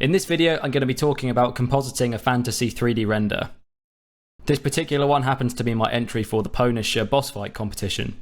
In this video, I'm going to be talking about compositing a fantasy 3D render. This particular one happens to be my entry for the Polish boss fight competition.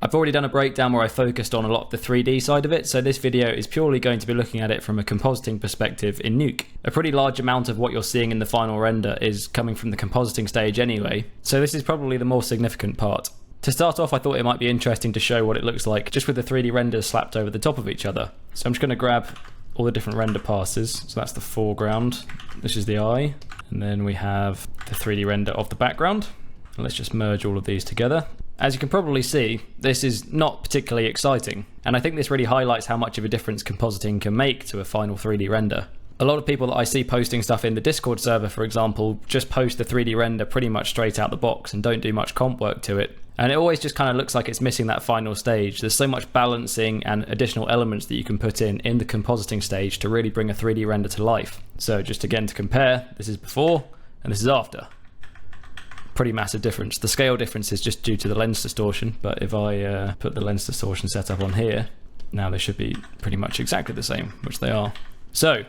I've already done a breakdown where I focused on a lot of the 3D side of it, so this video is purely going to be looking at it from a compositing perspective in Nuke. A pretty large amount of what you're seeing in the final render is coming from the compositing stage anyway, so this is probably the more significant part. To start off, I thought it might be interesting to show what it looks like just with the 3D renders slapped over the top of each other. So I'm just going to grab all the different render passes. So that's the foreground, this is the eye, and then we have the 3D render of the background. And let's just merge all of these together. As you can probably see, this is not particularly exciting, and I think this really highlights how much of a difference compositing can make to a final 3D render. A lot of people that I see posting stuff in the Discord server, for example, just post the 3D render pretty much straight out the box and don't do much comp work to it. And it always just kind of looks like it's missing that final stage. There's so much balancing and additional elements that you can put in the compositing stage to really bring a 3D render to life. So just again to compare, this is before and this is after. Pretty massive difference. The scale difference is just due to the lens distortion, but if I put the lens distortion setup on here, now they should be pretty much exactly the same, which they are. So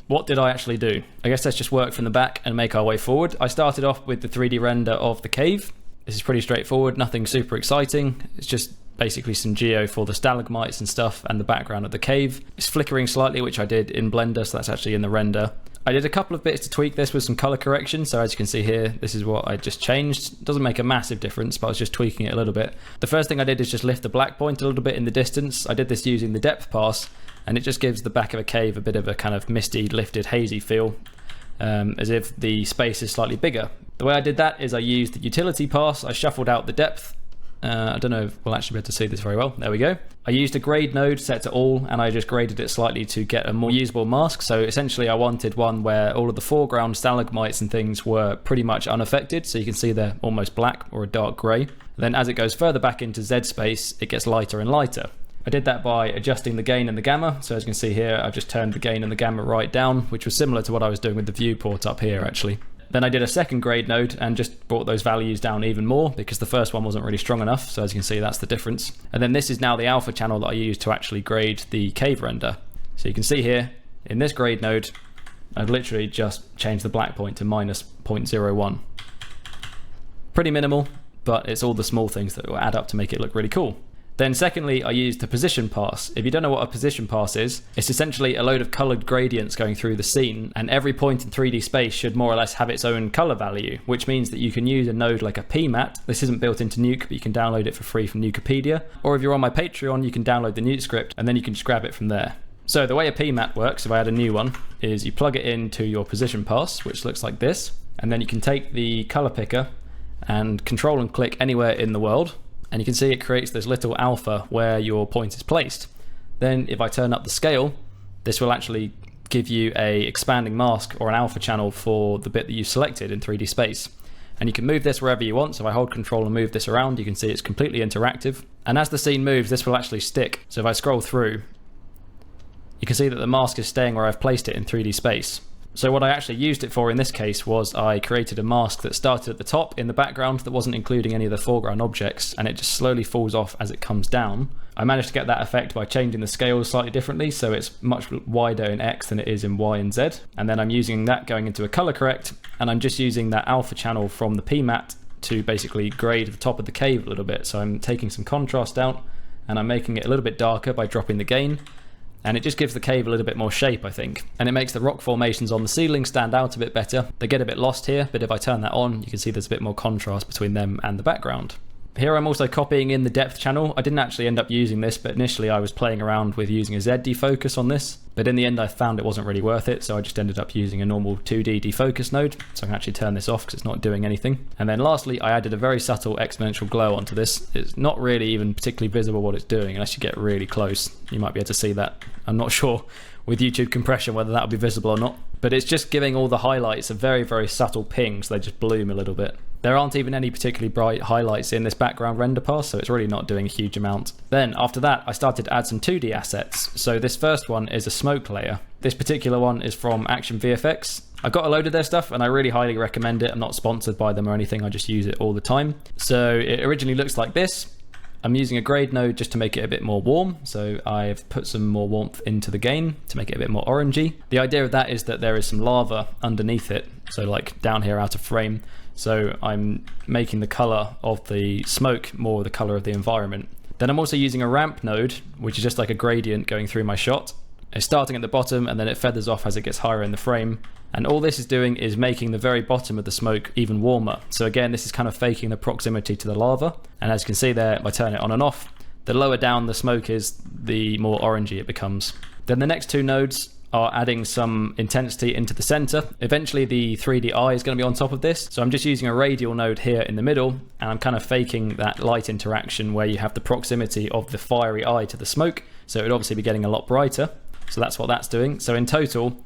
what did I actually do? I guess let's just work from the back and make our way forward. I started off with the 3D render of the cave. This is pretty straightforward, nothing super exciting. It's just basically some geo for the stalagmites and stuff and the background of the cave. It's flickering slightly, which I did in Blender, so that's actually in the render. I did a couple of bits to tweak this with some color correction, so as you can see here, this is what I just changed. It doesn't make a massive difference, but I was just tweaking it a little bit. The first thing I did is just lift the black point a little bit in the distance. I did this using the depth pass, and it just gives the back of a cave a bit of a kind of misty, lifted, hazy feel, as if the space is slightly bigger. The way I did that is I used the utility pass. I shuffled out the depth. I don't know if we'll actually be able to see this very well. There we go. I used a grade node set to all, and I just graded it slightly to get a more usable mask. So essentially I wanted one where all of the foreground stalagmites and things were pretty much unaffected. So you can see they're almost black or a dark gray. Then as it goes further back into Z space, it gets lighter and lighter. I did that by adjusting the gain and the gamma. So as you can see here, I've just turned the gain and the gamma right down, which was similar to what I was doing with the viewport up here actually. Then I did a second grade node and just brought those values down even more because the first one wasn't really strong enough. So as you can see, that's the difference. And then this is now the alpha channel that I use to actually grade the cave render. So you can see here in this grade node, I've literally just changed the black point to minus 0.01. Pretty minimal, but it's all the small things that will add up to make it look really cool. Then secondly, I used the position pass. If you don't know what a position pass is, it's essentially a load of colored gradients going through the scene, and every point in 3D space should more or less have its own color value, which means that you can use a node like a PMAT. This isn't built into Nuke, but you can download it for free from Nukepedia. Or if you're on my Patreon, you can download the Nuke script, and then you can just grab it from there. So the way a PMAT works, if I add a new one, is you plug it into your position pass, which looks like this, and then you can take the color picker and control and click anywhere in the world. And you can see it creates this little alpha where your point is placed. Then if I turn up the scale, this will actually give you a expanding mask or an alpha channel for the bit that you selected in 3D space. And you can move this wherever you want. So if I hold control and move this around, you can see it's completely interactive. And as the scene moves, this will actually stick. So if I scroll through, you can see that the mask is staying where I've placed it in 3D space. So what I actually used it for in this case was I created a mask that started at the top in the background that wasn't including any of the foreground objects, and it just slowly falls off as it comes down. I managed to get that effect by changing the scales slightly differently, so it's much wider in X than it is in Y and Z. And then I'm using that going into a color correct, and I'm just using that alpha channel from the PMAT to basically grade the top of the cave a little bit. So I'm taking some contrast out and I'm making it a little bit darker by dropping the gain. And it just gives the cave a little bit more shape, I think. And it makes the rock formations on the ceiling stand out a bit better. They get a bit lost here, but if I turn that on, you can see there's a bit more contrast between them and the background. Here I'm also copying in the depth channel. I didn't actually end up using this, but initially I was playing around with using a Z defocus on this. But in the end I found it wasn't really worth it, so I just ended up using a normal 2D defocus node. So I can actually turn this off because it's not doing anything. And then lastly, I added a very subtle exponential glow onto this. It's not really even particularly visible what it's doing unless you get really close. You might be able to see that. I'm not sure with YouTube compression whether that'll be visible or not. But it's just giving all the highlights a very, very subtle ping, so they just bloom a little bit. There aren't even any particularly bright highlights in this background render pass, so it's really not doing a huge amount. Then after that, I started to add some 2D assets. So this first one is a smoke layer. This particular one is from Action VFX. I've got a load of their stuff and I really highly recommend it. I'm not sponsored by them or anything, I just use it all the time. So it originally looks like this. I'm using a grade node just to make it a bit more warm, so I've put some more warmth into the gain to make it a bit more orangey. The idea of that is that there is some lava underneath it, so like down here out of frame, so I'm making the color of the smoke more the color of the environment. Then I'm also using a ramp node, which is just like a gradient going through my shot. It's starting at the bottom and then it feathers off as it gets higher in the frame. And all this is doing is making the very bottom of the smoke even warmer. So again, this is kind of faking the proximity to the lava. And as you can see there, if I turn it on and off, the lower down the smoke is, the more orangey it becomes. Then the next two nodes are adding some intensity into the center. Eventually the 3D eye is going to be on top of this. So I'm just using a radial node here in the middle, and I'm kind of faking that light interaction where you have the proximity of the fiery eye to the smoke. So it would obviously be getting a lot brighter. So that's what that's doing. So in total,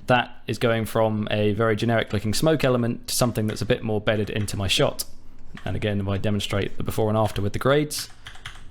that is going from a very generic looking smoke element to something that's a bit more bedded into my shot. And again, if I demonstrate the before and after with the grades,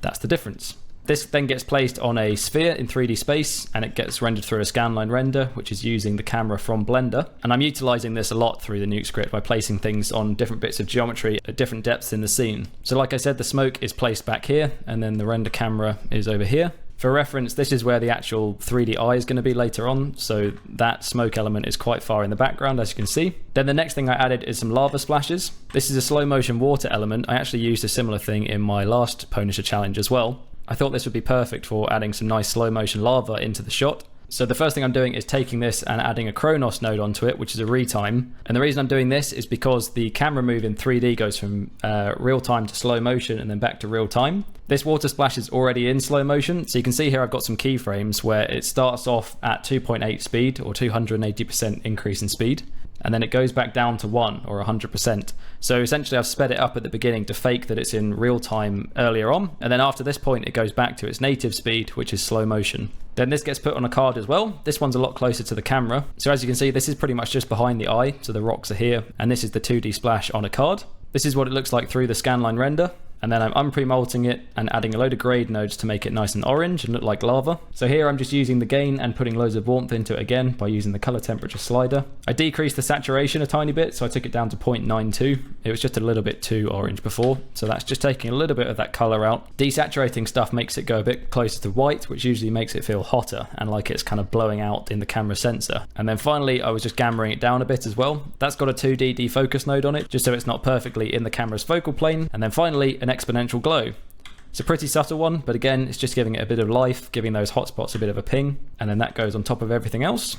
that's the difference. This then gets placed on a sphere in 3D space, and it gets rendered through a scanline render, which is using the camera from Blender. And I'm utilizing this a lot through the Nuke script by placing things on different bits of geometry at different depths in the scene. So like I said, the smoke is placed back here, and then the render camera is over here. For reference, this is where the actual 3D eye is going to be later on, so that smoke element is quite far in the background, as you can see. Then the next thing I added is some lava splashes. This is a slow motion water element. I actually used a similar thing in my last Punisher challenge as well. I thought this would be perfect for adding some nice slow motion lava into the shot. So the first thing I'm doing is taking this and adding a Chronos node onto it, which is a retime. And the reason I'm doing this is because the camera move in 3D goes from real time to slow motion and then back to real time. This water splash is already in slow motion. So you can see here I've got some keyframes where it starts off at 2.8 speed, or 280% increase in speed. And then it goes back down to 1 or 100%. So essentially I've sped it up at the beginning to fake that it's in real time earlier on. And then after this point, it goes back to its native speed, which is slow motion. Then this gets put on a card as well. This one's a lot closer to the camera. So as you can see, this is pretty much just behind the eye. So the rocks are here, and this is the 2D splash on a card. This is what it looks like through the scanline render. And then I'm unpremolting it and adding a load of grade nodes to make it nice and orange and look like lava. So here I'm just using the gain and putting loads of warmth into it again by using the color temperature slider. I decreased the saturation a tiny bit, so I took it down to 0.92. It was just a little bit too orange before, so that's just taking a little bit of that color out. Desaturating stuff makes it go a bit closer to white, which usually makes it feel hotter and like it's kind of blowing out in the camera sensor. And then finally, I was just gammering it down a bit as well. That's got a 2D defocus node on it, just so it's not perfectly in the camera's focal plane. And then finally, an exponential glow. It's a pretty subtle one, but again, it's just giving it a bit of life, giving those hotspots a bit of a ping, and then that goes on top of everything else.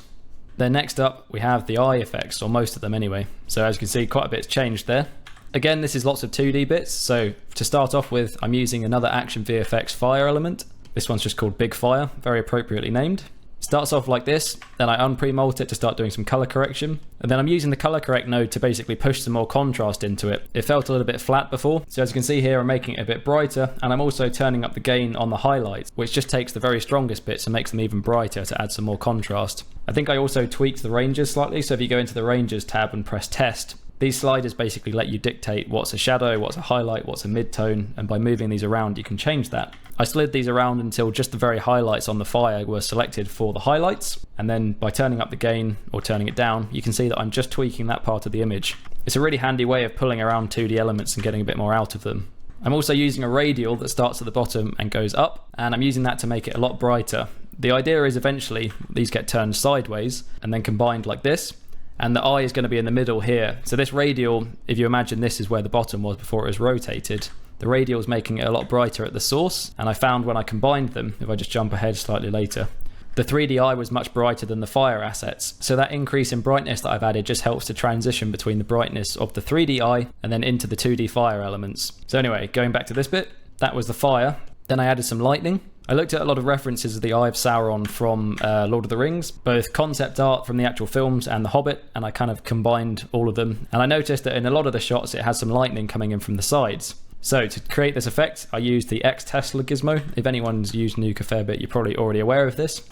Then next up, we have the eye effects, or most of them anyway. So as you can see, quite a bit's changed there. Again, this is lots of 2D bits. So to start off with, I'm using another Action VFX fire element. This one's just called Big Fire, very appropriately named. Starts off like this, then I unpremult it to start doing some color correction. And then I'm using the color correct node to basically push some more contrast into it. It felt a little bit flat before, so as you can see here, I'm making it a bit brighter, and I'm also turning up the gain on the highlights, which just takes the very strongest bits and makes them even brighter to add some more contrast. I think I also tweaked the ranges slightly, so if you go into the ranges tab and press test, these sliders basically let you dictate what's a shadow, what's a highlight, what's a mid-tone, and by moving these around you can change that. I slid these around until just the very highlights on the fire were selected for the highlights, and then by turning up the gain or turning it down, you can see that I'm just tweaking that part of the image. It's a really handy way of pulling around 2D elements and getting a bit more out of them. I'm also using a radial that starts at the bottom and goes up, and I'm using that to make it a lot brighter. The idea is eventually these get turned sideways and then combined like this, and the eye is going to be in the middle here. So this radial, if you imagine this is where the bottom was before it was rotated, the radial is making it a lot brighter at the source, and I found when I combined them, if I just jump ahead slightly later, the 3D eye was much brighter than the fire assets. So that increase in brightness that I've added just helps to transition between the brightness of the 3D eye and then into the 2D fire elements. So anyway, going back to this bit, that was the fire. Then I added some lightning. I looked at a lot of references of the Eye of Sauron from Lord of the Rings, both concept art from the actual films and The Hobbit, and I kind of combined all of them. And I noticed that in a lot of the shots it has some lightning coming in from the sides. So to create this effect, I used the X Tesla gizmo. If anyone's used Nuke a fair bit, you're probably already aware of this.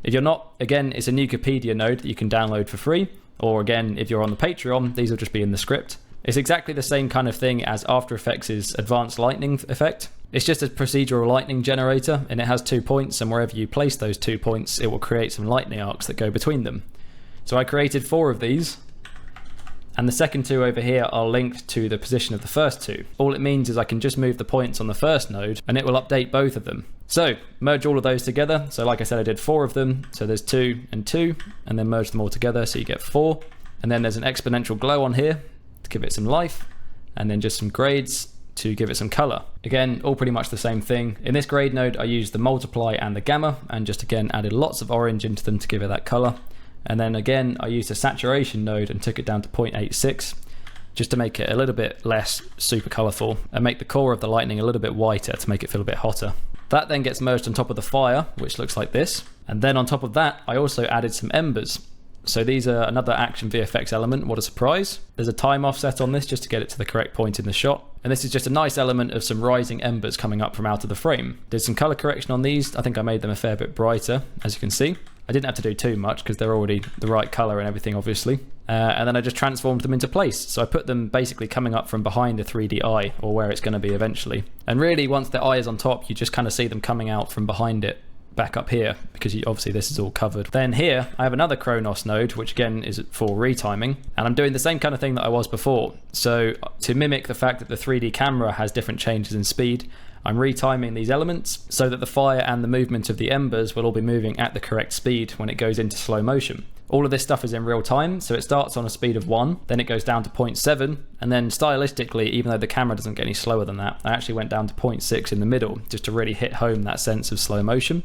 If you're not, again, it's a Nukepedia node that you can download for free. Or again, if you're on the Patreon, these will just be in the script. It's exactly the same kind of thing as After Effects' advanced lightning effect. It's just a procedural lightning generator, and it has 2 points, and wherever you place those 2 points, it will create some lightning arcs that go between them. So I created 4 of these, And the second two over here are linked to the position of the first two. All it means is I can just move the points on the first node and it will update both of them. So merge all of those together. So like I said, I did 4 of them. So there's 2 and 2, and then merge them all together. So you get 4. And then there's an exponential glow on here to give it some life, and then just some grades to give it some color. Again, all pretty much the same thing. In this grade node, I used the multiply and the gamma, and just again added lots of orange into them to give it that color. And then again, I used a saturation node and took it down to 0.86 just to make it a little bit less super colorful and make the core of the lightning a little bit whiter to make it feel a bit hotter. That then gets merged on top of the fire, which looks like this. And then on top of that, I also added some embers. So these are another action VFX element. What a surprise. There's a time offset on this just to get it to the correct point in the shot. And this is just a nice element of some rising embers coming up from out of the frame. Did some color correction on these. I think I made them a fair bit brighter, as you can see. I didn't have to do too much because they're already the right color and everything, obviously. And then I just transformed them into place. So I put them basically coming up from behind a 3D eye, or where it's going to be eventually. And really, once the eye is on top, you just kind of see them coming out from behind it back up here, because obviously this is all covered. Then here I have another Chronos node, which again is for retiming, and I'm doing the same kind of thing that I was before. So to mimic the fact that the 3D camera has different changes in speed, I'm retiming these elements so that the fire and the movement of the embers will all be moving at the correct speed when it goes into slow motion. All of this stuff is in real time, so it starts on a speed of 1, then it goes down to 0.7, and then stylistically, even though the camera doesn't get any slower than that, I actually went down to 0.6 in the middle, just to really hit home that sense of slow motion.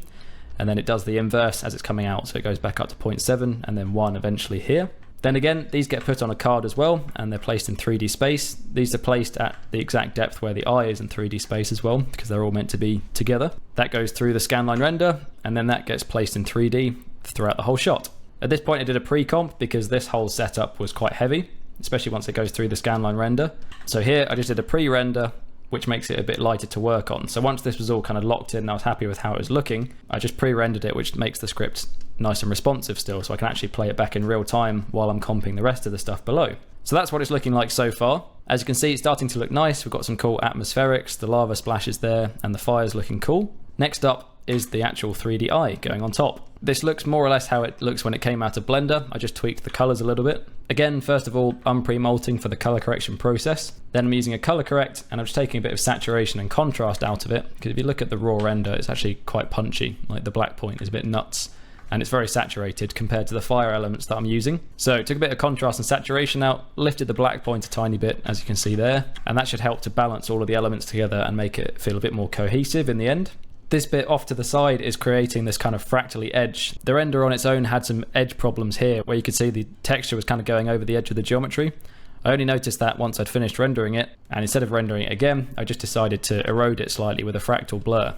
And then it does the inverse as it's coming out, so it goes back up to 0.7 and then 1 eventually here. Then again, these get put on a card as well, and they're placed in 3D space. These are placed at the exact depth where the eye is in 3D space as well, because they're all meant to be together. That goes through the scanline render, and then that gets placed in 3D throughout the whole shot. At this point I did a pre-comp because this whole setup was quite heavy, especially once it goes through the scanline render. So here I just did a pre-render, which makes it a bit lighter to work on. So once this was all kind of locked in and I was happy with how it was looking, I just pre-rendered it, which makes the script nice and responsive still, so I can actually play it back in real time while I'm comping the rest of the stuff below. So that's what it's looking like so far. As you can see, it's starting to look nice. We've got some cool atmospherics, the lava splashes there, and the fire's looking cool. Next up is the actual 3D eye going on top. This looks more or less how it looks when it came out of Blender. I just tweaked the colors a little bit. Again, first of all, I'm pre-molting for the color correction process. Then I'm using a color correct, and I'm just taking a bit of saturation and contrast out of it, because if you look at the raw render, it's actually quite punchy. Like the black point is a bit nuts, and it's very saturated compared to the fire elements that I'm using. So took a bit of contrast and saturation out, lifted the black point a tiny bit, as you can see there, and that should help to balance all of the elements together and make it feel a bit more cohesive in the end. This bit off to the side is creating this kind of fractally edge. The render on its own had some edge problems here, where you could see the texture was kind of going over the edge of the geometry. I only noticed that once I'd finished rendering it, and instead of rendering it again, I just decided to erode it slightly with a fractal blur.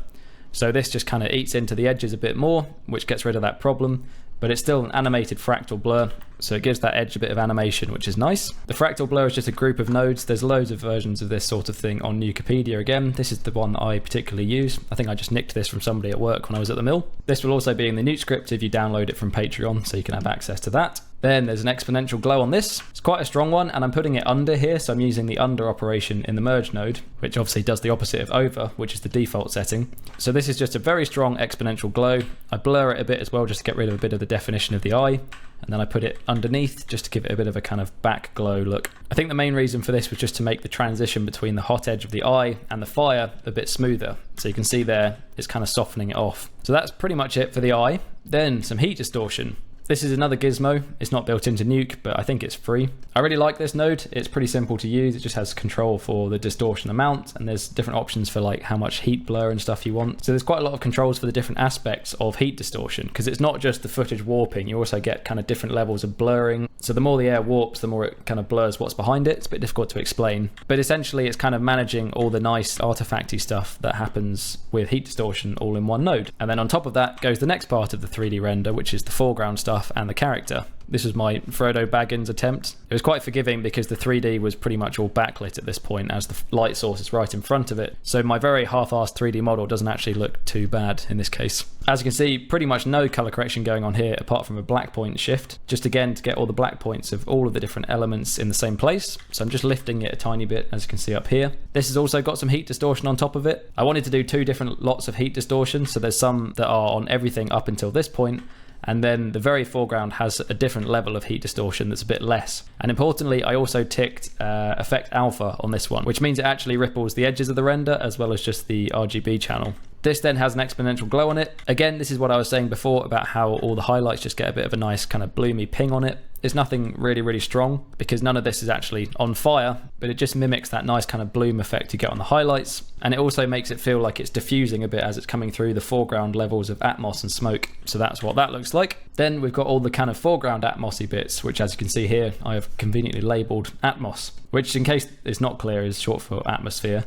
So this just kind of eats into the edges a bit more, which gets rid of that problem, but it's still an animated fractal blur, so it gives that edge a bit of animation, which is nice. The fractal blur is just a group of nodes. There's loads of versions of this sort of thing on Nukepedia again. This is the one that I particularly use. I think I just nicked this from somebody at work when I was at the mill. This will also be in the Nuke script if you download it from Patreon, so you can have access to that. Then there's an exponential glow on this. It's quite a strong one, and I'm putting it under here, so I'm using the under operation in the merge node, which obviously does the opposite of over, which is the default setting. So this is just a very strong exponential glow. I blur it a bit as well, just to get rid of a bit of the definition of the eye. And then I put it underneath just to give it a bit of a kind of back glow look. I think the main reason for this was just to make the transition between the hot edge of the eye and the fire a bit smoother. So you can see there, it's kind of softening it off. So that's pretty much it for the eye. Then some heat distortion. This is another gizmo. It's not built into Nuke, but I think it's free. I really like this node. It's pretty simple to use. It just has control for the distortion amount, and there's different options for like how much heat blur and stuff you want. So there's quite a lot of controls for the different aspects of heat distortion, because it's not just the footage warping. You also get kind of different levels of blurring. So the more the air warps, the more it kind of blurs what's behind it. It's a bit difficult to explain, but essentially it's kind of managing all the nice artifacty stuff that happens with heat distortion all in one node. And then on top of that goes the next part of the 3D render, which is the foreground stuff and the character. This was my Frodo Baggins attempt. It was quite forgiving because the 3D was pretty much all backlit at this point, as the light source is right in front of it. So my very half-assed 3D model doesn't actually look too bad in this case. As you can see, pretty much no color correction going on here apart from a black point shift, just again to get all the black points of all of the different elements in the same place. So I'm just lifting it a tiny bit, as you can see up here. This has also got some heat distortion on top of it. I wanted to do two different lots of heat distortion, so there's some that are on everything up until this point, And then the very foreground has a different level of heat distortion that's a bit less. And importantly, I also ticked effect alpha on this one, which means it actually ripples the edges of the render as well as just the RGB channel. This then has an exponential glow on it. Again, this is what I was saying before about how all the highlights just get a bit of a nice kind of bloomy ping on it. It's nothing really strong because none of this is actually on fire, but it just mimics that nice kind of bloom effect you get on the highlights. And it also makes it feel like it's diffusing a bit as it's coming through the foreground levels of atmos and smoke. So that's what that looks like. Then we've got all the kind of foreground atmosy bits, which as you can see here, I have conveniently labeled atmos, which in case it's not clear is short for atmosphere.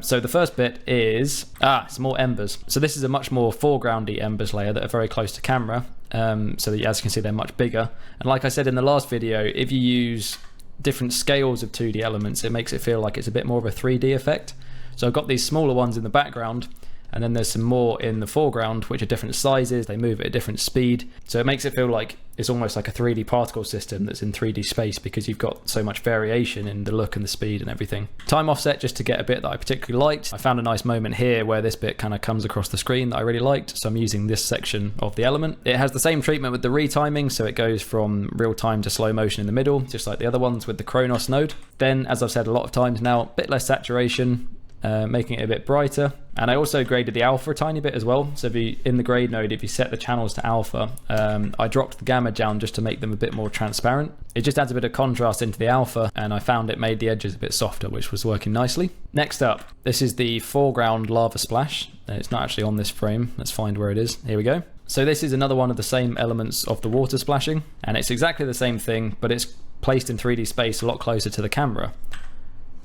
So the first bit is, some more embers. So this is a much more foregroundy embers layer that are very close to camera. So that, as you can see, they're much bigger. And like I said in the last video, if you use different scales of 2D elements, it makes it feel like it's a bit more of a 3D effect. So I've got these smaller ones in the background, and then there's some more in the foreground, which are different sizes. They move at a different speed. So it makes it feel like it's almost like a 3D particle system that's in 3D space because you've got so much variation in the look and the speed and everything. Time offset just to get a bit that I particularly liked. I found a nice moment here where this bit kind of comes across the screen that I really liked. So I'm using this section of the element. It has the same treatment with the retiming. So it goes from real time to slow motion in the middle, just like the other ones with the Chronos node. Then, as I've said a lot of times now, a bit less saturation, making it a bit brighter. And I also graded the alpha a tiny bit as well. So if you, in the grade node, if you set the channels to alpha, I dropped the gamma down just to make them a bit more transparent. It just adds a bit of contrast into the alpha, and I found it made the edges a bit softer, which was working nicely. Next up, this is the foreground lava splash. It's not actually on this frame. Let's find where it is. Here we go. So this is another one of the same elements of the water splashing, and it's exactly the same thing, but it's placed in 3D space a lot closer to the camera.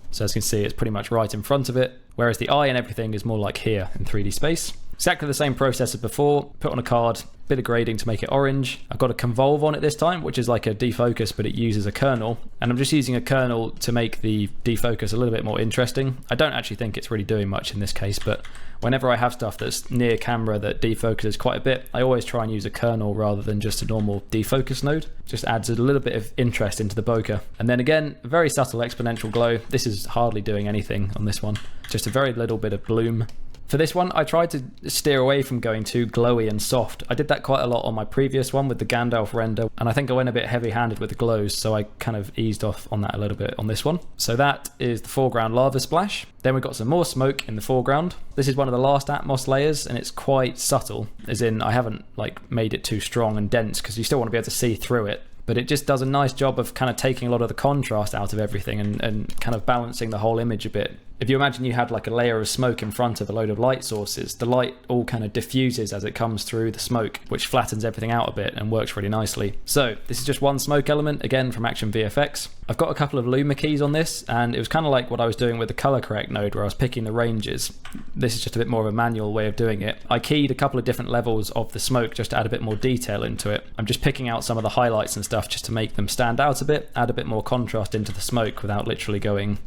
So as you can see, it's pretty much right in front of it, whereas the eye and everything is more like here in 3D space. Exactly the same process as before, put on a card, bit of grading to make it orange. I've got a convolve on it this time, which is like a defocus, but it uses a kernel. And I'm just using a kernel to make the defocus a little bit more interesting. I don't actually think it's really doing much in this case, but whenever I have stuff that's near camera that defocuses quite a bit, I always try and use a kernel rather than just a normal defocus node. Just adds a little bit of interest into the bokeh. And then again, a very subtle exponential glow. This is hardly doing anything on this one. Just a very little bit of bloom. For this one, I tried to steer away from going too glowy and soft. I did that quite a lot on my previous one with the Gandalf render, and I think I went a bit heavy-handed with the glows, so I kind of eased off on that a little bit on this one. So that is the foreground lava splash. Then we've got some more smoke in the foreground. This is one of the last Atmos layers, and it's quite subtle, as in I haven't like made it too strong and dense because you still want to be able to see through it. But it just does a nice job of kind of taking a lot of the contrast out of everything and kind of balancing the whole image a bit. If you imagine you had like a layer of smoke in front of a load of light sources, the light all kind of diffuses as it comes through the smoke, which flattens everything out a bit and works really nicely. So this is just one smoke element, again from Action VFX. I've got a couple of luma keys on this, and it was kind of like what I was doing with the color correct node where I was picking the ranges. This is just a bit more of a manual way of doing it. I keyed a couple of different levels of the smoke just to add a bit more detail into it. I'm just picking out some of the highlights and stuff just to make them stand out a bit, add a bit more contrast into the smoke without literally going,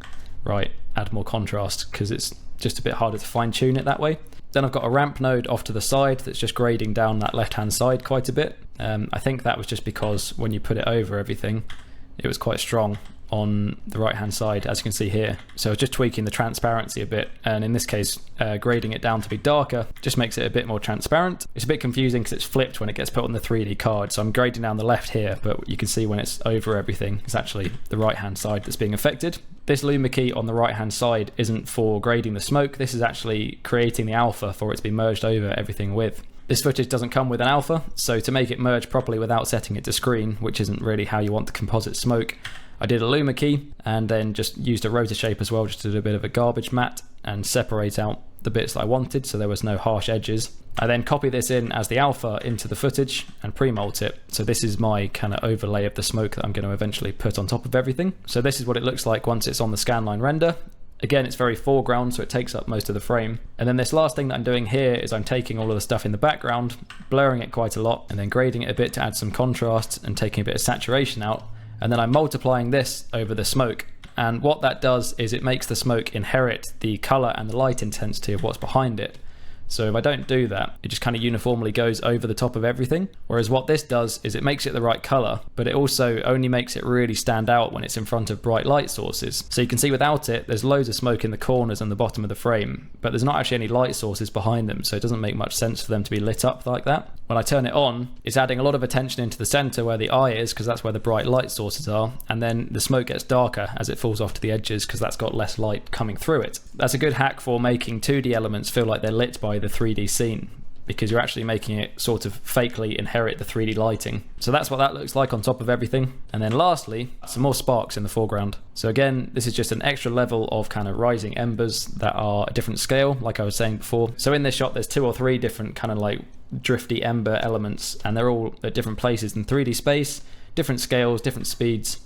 right, add more contrast, because it's just a bit harder to fine tune it that way. Then I've got a ramp node off to the side that's just grading down that left hand side quite a bit. I think that was just because when you put it over everything, it was quite strong on the right hand side, as you can see here. So just tweaking the transparency a bit, and in this case grading it down to be darker just makes it a bit more transparent. It's a bit confusing because it's flipped when it gets put on the 3D card, so I'm grading down the left here, but you can see when it's over everything it's actually the right hand side that's being affected. This luma key on the right hand side isn't for grading the smoke, this is actually creating the alpha for it to be merged over everything with. This footage doesn't come with an alpha, so to make it merge properly without setting it to screen, which isn't really how you want to composite smoke, I did a luma key and then just used a rotor shape as well, just to do a bit of a garbage mat and separate out the bits that I wanted so there was no harsh edges. I then copy this in as the alpha into the footage and pre-molt it. So this is my kind of overlay of the smoke that I'm going to eventually put on top of everything. So this is what it looks like once it's on the scanline render. Again, it's very foreground, so it takes up most of the frame. And then this last thing that I'm doing here is I'm taking all of the stuff in the background, blurring it quite a lot, and then grading it a bit to add some contrast and taking a bit of saturation out. And then I'm multiplying this over the smoke. And what that does is it makes the smoke inherit the color and the light intensity of what's behind it. So if I don't do that, it just kind of uniformly goes over the top of everything. Whereas what this does is it makes it the right color, but it also only makes it really stand out when it's in front of bright light sources. So you can see without it, there's loads of smoke in the corners and the bottom of the frame, but there's not actually any light sources behind them, so it doesn't make much sense for them to be lit up like that. When I turn it on, it's adding a lot of attention into the center where the eye is, because that's where the bright light sources are, and then the smoke gets darker as it falls off to the edges because that's got less light coming through it. That's a good hack for making 2D elements feel like they're lit by the 3D scene, because you're actually making it sort of fakely inherit the 3D lighting. So that's what that looks like on top of everything. And then lastly, some more sparks in the foreground. So again, this is just an extra level of kind of rising embers that are a different scale, like I was saying before. So in this shot, there's 2 or 3 different kind of like drifty ember elements, and they're all at different places in 3D space, different scales, different speeds.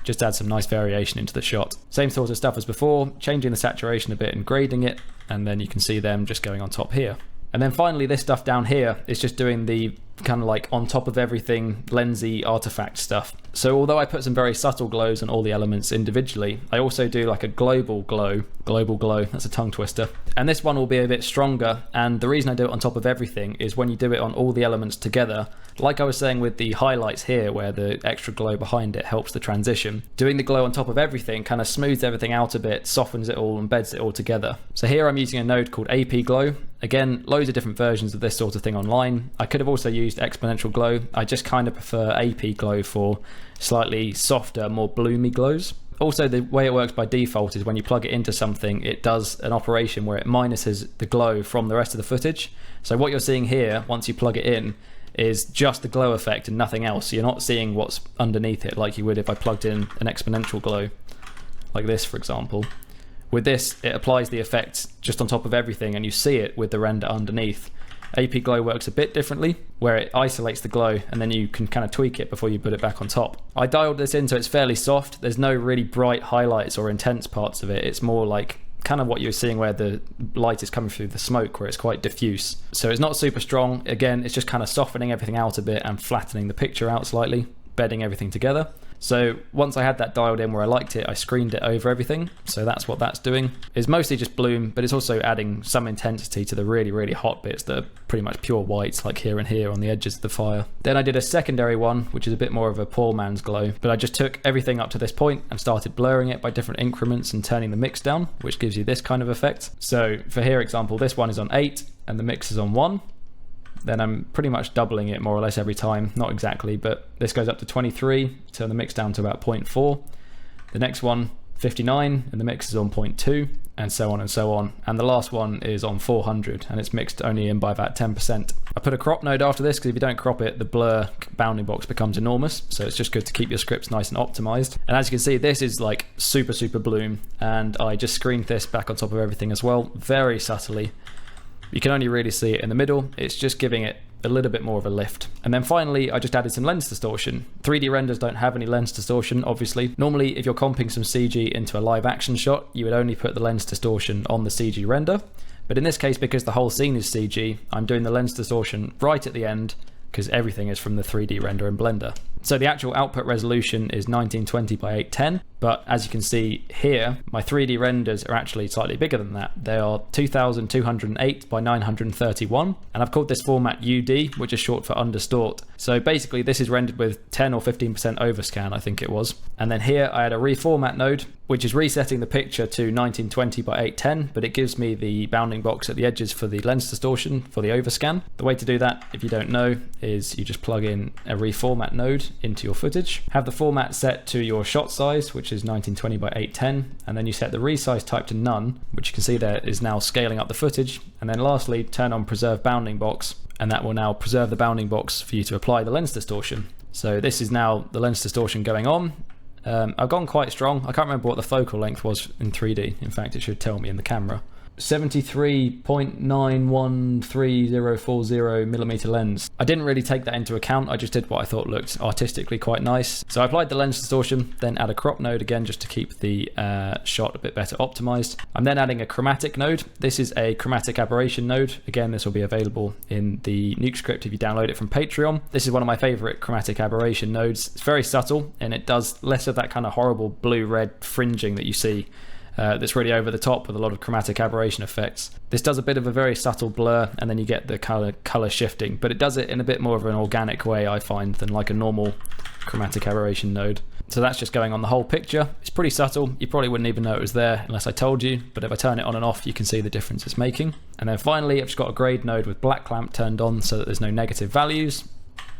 Just add some nice variation into the shot. Same sort of stuff as before, changing the saturation a bit and grading it, and then you can see them just going on top here. And then finally, this stuff down here is just doing the kind of like on top of everything lensy artifact stuff. So although I put some very subtle glows on all the elements individually, I also do like a global glow, that's a tongue twister. And this one will be a bit stronger, and the reason I do it on top of everything is when you do it on all the elements together, like I was saying with the highlights here where the extra glow behind it helps the transition, doing the glow on top of everything kind of smooths everything out a bit, softens it all, embeds it all together. So here I'm using a node called AP Glow. Again, loads of different versions of this sort of thing online. I could have also used exponential glow. I just kind of prefer AP Glow for slightly softer, more bloomy glows. Also, the way it works by default is when you plug it into something, it does an operation where it minuses the glow from the rest of the footage. So what you're seeing here, once you plug it in, is just the glow effect and nothing else. You're not seeing what's underneath it like you would if I plugged in an exponential glow, like this, for example. With this, it applies the effect just on top of everything, and you see it with the render underneath. AP Glow works a bit differently, where it isolates the glow and then you can kind of tweak it before you put it back on top. I dialed this in so it's fairly soft. There's no really bright highlights or intense parts of it. It's more like kind of what you're seeing where the light is coming through the smoke, where it's quite diffuse. So it's not super strong. Again, it's just kind of softening everything out a bit and flattening the picture out slightly, bedding everything together. So once I had that dialed in where I liked it, I screened it over everything. So that's what that's doing. It's mostly just bloom, but it's also adding some intensity to the really, really hot bits that are pretty much pure whites, like here and here on the edges of the fire. Then I did a secondary one, which is a bit more of a poor man's glow, but I just took everything up to this point and started blurring it by different increments and turning the mix down, which gives you this kind of effect. So for here example, this one is on 8 and the mix is on 1. Then I'm pretty much doubling it more or less every time, not exactly, but this goes up to 23, turn the mix down to about 0.4. The next one, 59, and the mix is on 0.2, and so on and so on. And the last one is on 400, and it's mixed only in by about 10%. I put a crop node after this, because if you don't crop it, the blur bounding box becomes enormous, so it's just good to keep your scripts nice and optimized. And as you can see, this is like super, super bloom, and I just screened this back on top of everything as well, very subtly. You can only really see it in the middle. It's just giving it a little bit more of a lift. And then finally, I just added some lens distortion. 3D renders don't have any lens distortion, obviously. Normally, if you're comping some CG into a live action shot, you would only put the lens distortion on the CG render. But in this case, because the whole scene is CG, I'm doing the lens distortion right at the end, because everything is from the 3D render in Blender. So the actual output resolution is 1920 by 810, but as you can see here, my 3D renders are actually slightly bigger than that. They are 2208 by 931, and I've called this format UD, which is short for underdistort. So basically this is rendered with 10 or 15% overscan, I think it was. And then here I had a reformat node, which is resetting the picture to 1920 by 810, but it gives me the bounding box at the edges for the lens distortion for the overscan. The way to do that, if you don't know, is you just plug in a reformat node into your footage, have the format set to your shot size, which is 1920 by 810, and then you set the resize type to none, which you can see there is now scaling up the footage. And then lastly, turn on preserve bounding box, and that will now preserve the bounding box for you to apply the lens distortion. So this is now the lens distortion going on. I've gone quite strong. I can't remember what the focal length was in 3D. In fact, it should tell me in the camera. 73.913040 millimeter lens. I didn't really take that into account. I just did what I thought looked artistically quite nice. So I applied the lens distortion, then add a crop node again just to keep the shot a bit better optimized. I'm then adding a chromatic node. This is a chromatic aberration node. Again, this will be available in the Nuke script if you download it from Patreon. This is one of my favorite chromatic aberration nodes. It's very subtle and it does less of that kind of horrible blue-red fringing that you see. That's really over the top with a lot of chromatic aberration effects. This does a bit of a very subtle blur and then you get the color shifting, but it does it in a bit more of an organic way, I find, than like a normal chromatic aberration node. So that's just going on the whole picture. It's pretty subtle. You probably wouldn't even know it was there unless I told you, but if I turn it on and off, you can see the difference it's making. And then finally, I've just got a grade node with black clamp turned on so that there's no negative values.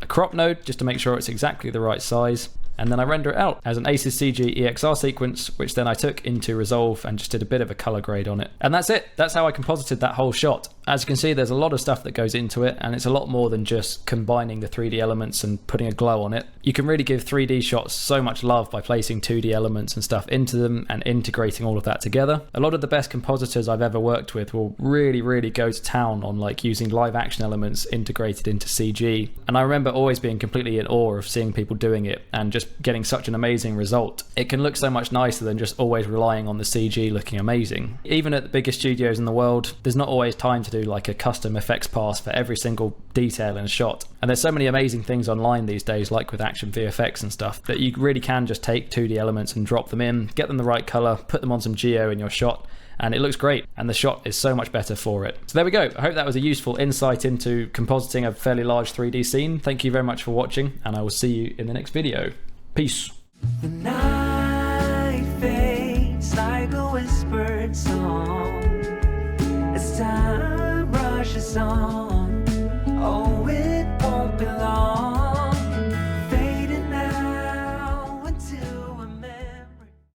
A crop node just to make sure it's exactly the right size. And then I render it out as an Aces CG EXR sequence, which then I took into Resolve and just did a bit of a color grade on it. And that's it. That's how I composited that whole shot. As you can see, there's a lot of stuff that goes into it, and it's a lot more than just combining the 3D elements and putting a glow on it. You can really give 3D shots so much love by placing 2D elements and stuff into them and integrating all of that together. A lot of the best compositors I've ever worked with will really go to town on like using live action elements integrated into CG. And I remember always being completely in awe of seeing people doing it and just getting such an amazing result. It can look so much nicer than just always relying on the CG looking amazing. Even at the biggest studios in the world, there's not always time to do like a custom effects pass for every single detail in a shot. And there's so many amazing things online these days, like with action VFX and stuff, that you really can just take 2D elements and drop them in, get them the right color, put them on some geo in your shot, and it looks great, and the shot is so much better for it. So there we go. I hope that was a useful insight into compositing a fairly large 3D scene. Thank you very much for watching, and I will see you in the next video. Peace. The night fades like a whispered song as time rushes on. Oh, it won't be long.